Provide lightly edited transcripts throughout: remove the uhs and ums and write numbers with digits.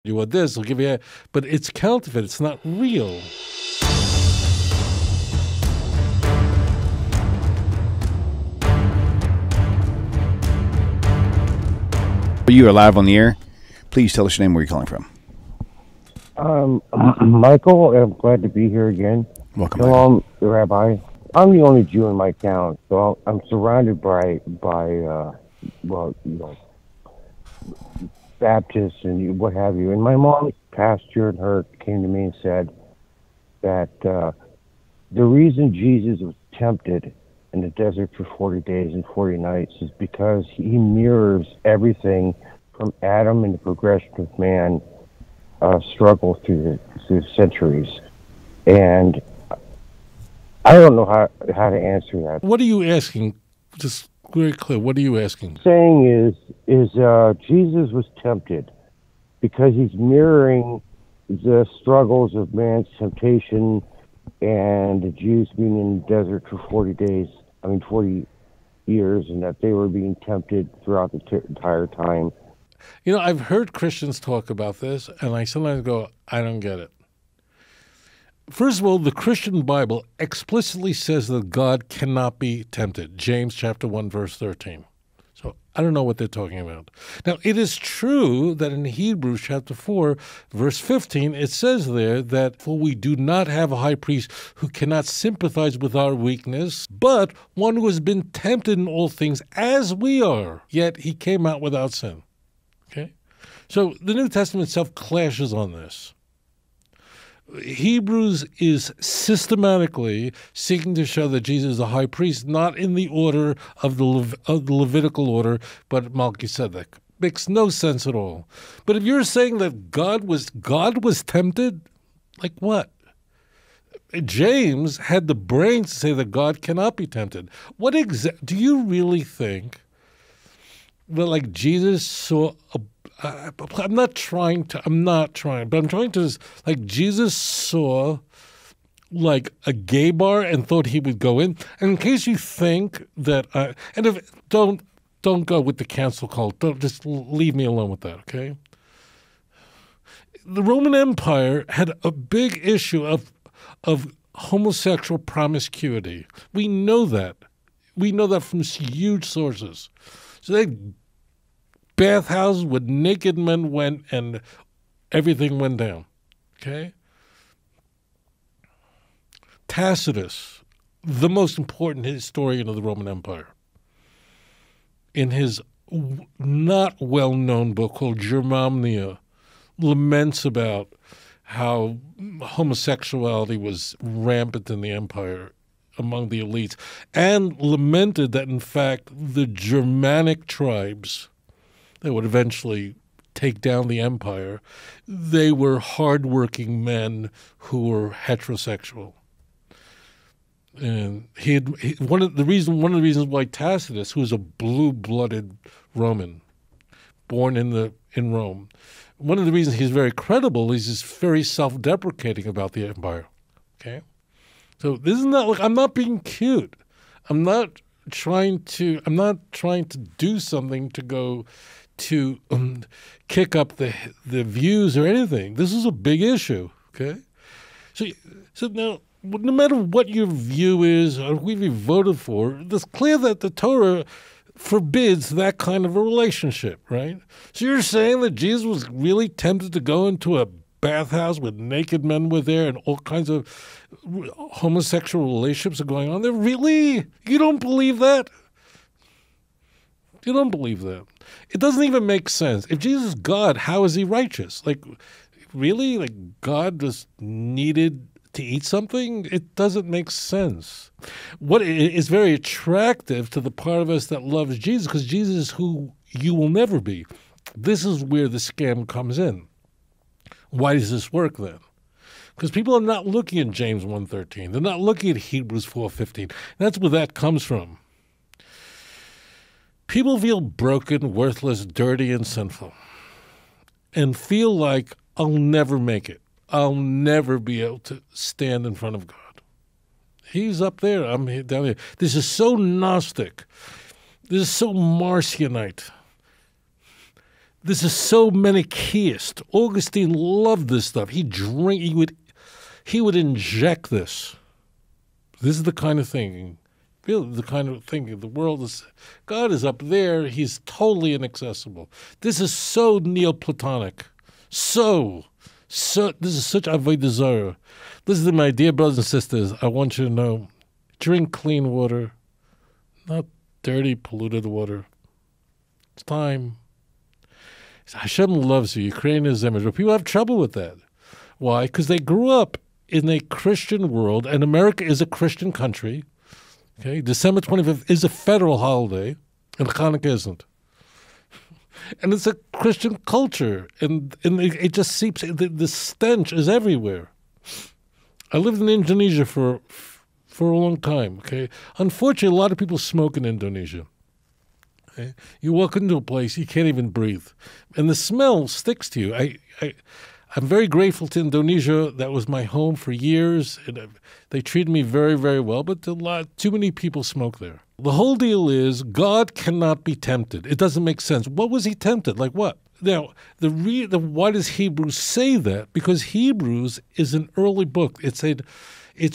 you want this, I'll give you that. But it's counterfeit. It's not real. You are live on the air. Please tell us your name, where you're calling from. Michael, I'm glad to be here again. Welcome. Shalom, Rabbi. I'm the only Jew in my town, so I'm surrounded by Baptists and what have you. And my mom's pastor and her came to me and said that the reason Jesus was tempted in the desert for 40 days and 40 nights is because he mirrors everything from Adam and the progression of man struggle through the centuries. And I don't know how to answer that. What are you asking? Just very clear. What are you asking? Saying is Jesus was tempted because he's mirroring the struggles of man's temptation and the Jews being in the desert for 40 years, and that they were being tempted throughout the entire time. You know, I've heard Christians talk about this, and I sometimes go, I don't get it. First of all, the Christian Bible explicitly says that God cannot be tempted. James chapter 1, verse 13. So I don't know what they're talking about. Now, it is true that in Hebrews chapter 4, verse 15, it says there that, for we do not have a high priest who cannot sympathize with our weakness, but one who has been tempted in all things as we are, yet he came out without sin. Okay? So the New Testament itself clashes on this. Hebrews is systematically seeking to show that Jesus is a high priest, not in the order of the Levitical order, but Melchizedek. Makes no sense at all. But if you're saying that God was tempted, like what? James had the brains to say that God cannot be tempted. Do you really think that, like, Jesus saw I'm trying to, like, Jesus saw, like, a gay bar and thought he would go in. And in case you think that, don't go with the cancel cult. Don't, just leave me alone with that, okay? The Roman Empire had a big issue of homosexual promiscuity. We know that. We know that from huge sources. So they bathhouses with naked men went, and everything went down. Okay? Tacitus, the most important historian of the Roman Empire, in his not well-known book called Germania, laments about how homosexuality was rampant in the empire among the elites, and lamented that, in fact, the Germanic tribes that would eventually take down the empire, they were hardworking men who were heterosexual. And one of the reasons why Tacitus, who was a blue-blooded Roman, born in Rome, one of the reasons he's very credible is he's very self-deprecating about the empire. Okay, so this is not like, I'm not being cute. I'm not trying to do something to go to kick up the views or anything. This is a big issue, okay? So now, no matter what your view is or who you voted for, it's clear that the Torah forbids that kind of a relationship, right? So you're saying that Jesus was really tempted to go into a bathhouse with naked men were there and all kinds of homosexual relationships are going on there? Really? You don't believe that? You don't believe that. It doesn't even make sense. If Jesus is God, how is he righteous? Like, really? Like, God just needed to eat something? It doesn't make sense. What is very attractive to the part of us that loves Jesus, because Jesus is who you will never be. This is where the scam comes in. Why does this work then? Because people are not looking at James 1:13. They're not looking at Hebrews 4:15. That's where that comes from. People feel broken, worthless, dirty, and sinful, and feel like, I'll never make it. I'll never be able to stand in front of God. He's up there, I'm down here. This is so Gnostic. This is so Marcionite. This is so Manichaeist. Augustine loved this stuff. He would inject this. This is the kind of thinking. The kind of thinking. God is up there. He's totally inaccessible. This is so Neoplatonic. So this is such avodah zarah. Listen to my dear brothers and sisters. I want you to know, drink clean water, not dirty, polluted water. It's time. Hashem loves you. You're creating His image. But people have trouble with that. Why? Because they grew up in a Christian world, and America is a Christian country. Okay, December 25th is a federal holiday, and Hanukkah isn't. And it's a Christian culture, and it just seeps. The stench is everywhere. I lived in Indonesia for a long time. Okay, unfortunately, a lot of people smoke in Indonesia. Okay? You walk into a place, you can't even breathe, and the smell sticks to you. I'm very grateful to Indonesia. That was my home for years, and they treated me very, very well. But too many people smoke there. The whole deal is God cannot be tempted. It doesn't make sense. What was He tempted? Like what? Now, why does Hebrews say that? Because Hebrews is an early book. It's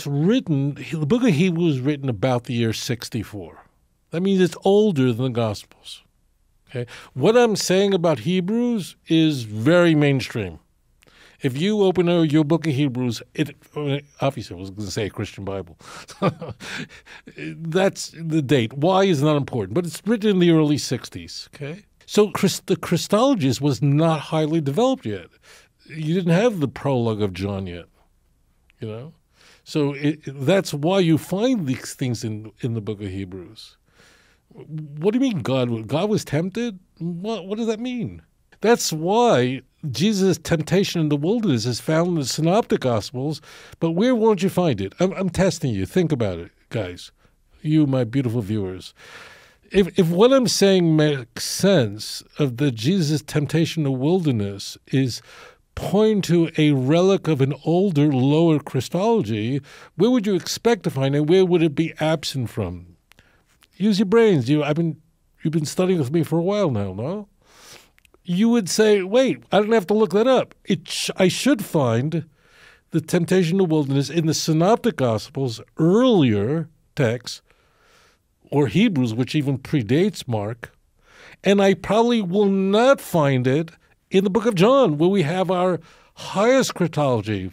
written. The book of Hebrews was written about the year 64. That means it's older than the Gospels. Okay, what I'm saying about Hebrews is very mainstream. If you open your book of Hebrews, obviously I was going to say a Christian Bible. That's the date. Why is not important, but it's written in the early 60s, okay? So the Christology was not highly developed yet. You didn't have the prologue of John yet, you know? So that's why you find these things in the book of Hebrews. What do you mean God was tempted? What does that mean? That's why Jesus' temptation in the wilderness is found in the Synoptic Gospels, but where won't you find it? I'm testing you. Think about it, guys. You, my beautiful viewers. If what I'm saying makes sense of the Jesus' temptation in the wilderness is point to a relic of an older, lower Christology, where would you expect to find it? Where would it be absent from? Use your brains. You've been studying with me for a while now, no? You would say, wait, I don't have to look that up. I should find the temptation in the wilderness in the Synoptic Gospels, earlier texts, or Hebrews, which even predates Mark, and I probably will not find it in the book of John, where we have our highest Christology.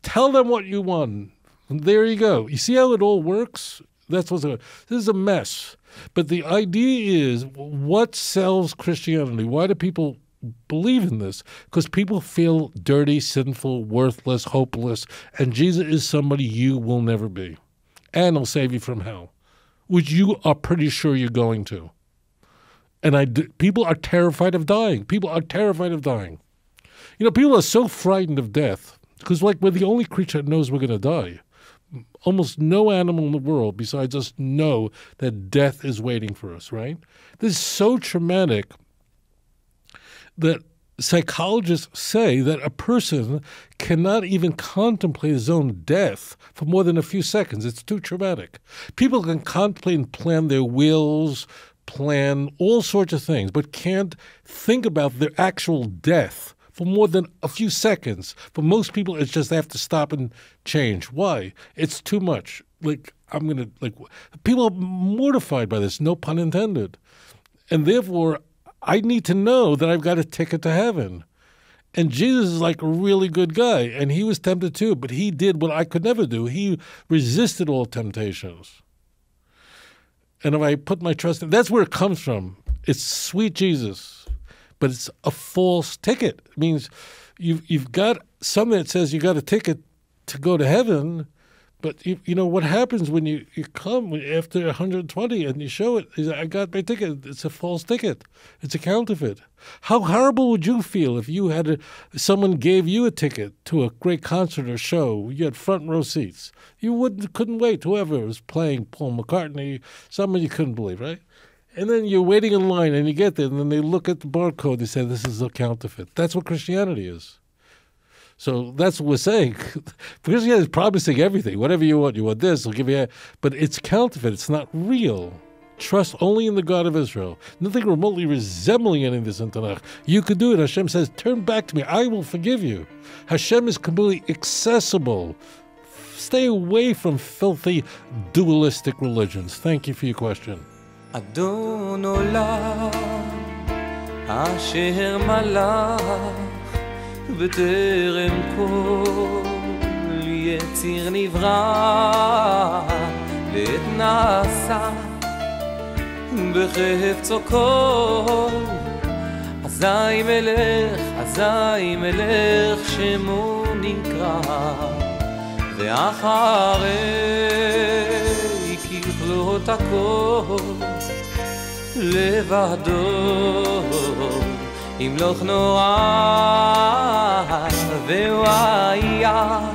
Tell them what you want. And there you go. You see how it all works? This is a mess. But the idea is, what sells Christianity? Why do people believe in this? Because people feel dirty, sinful, worthless, hopeless, and Jesus is somebody you will never be. And He'll save you from hell, which you are pretty sure you're going to. And people are terrified of dying. People are terrified of dying. You know, people are so frightened of death, because we're the only creature that knows we're going to die. Almost no animal in the world besides us know that death is waiting for us, right? This is so traumatic that psychologists say that a person cannot even contemplate his own death for more than a few seconds. It's too traumatic. People can contemplate and plan their wills, plan all sorts of things, but can't think about their actual death for more than a few seconds. For most people, it's just they have to stop and change. Why? It's too much. People are mortified by this, no pun intended. And therefore, I need to know that I've got a ticket to heaven. And Jesus is like a really good guy, and He was tempted too, but He did what I could never do. He resisted all temptations. And if I put my trust in, that's where it comes from. It's sweet Jesus. But it's a false ticket. It means you've got something that says you got a ticket to go to heaven, but you know what happens when you come after 120 and you show it? I got my ticket. It's a false ticket. It's a counterfeit. How horrible would you feel if you had someone gave you a ticket to a great concert or show? You had front row seats. You couldn't wait. Whoever was playing, Paul McCartney, someone you couldn't believe, right? And then you're waiting in line, and you get there, and then they look at the barcode. They say, this is a counterfeit. That's what Christianity is. So that's what we're saying. Christianity is promising everything. Whatever you want this, I'll give you. But it's counterfeit. It's not real. trust only in the God of Israel. Nothing remotely resembling any of this in Tanakh. You could do it. Hashem says, turn back to me. I will forgive you. Hashem is completely accessible. Stay away from filthy, dualistic religions. Thank you for your question. אדון עולם אשר מלך בטרם כל יציר נברא לעת נעשה בחפצו כל אזי מלך שמו נקרא ואחרי ככלות הכל לבדו ימלוך נורא והוא היה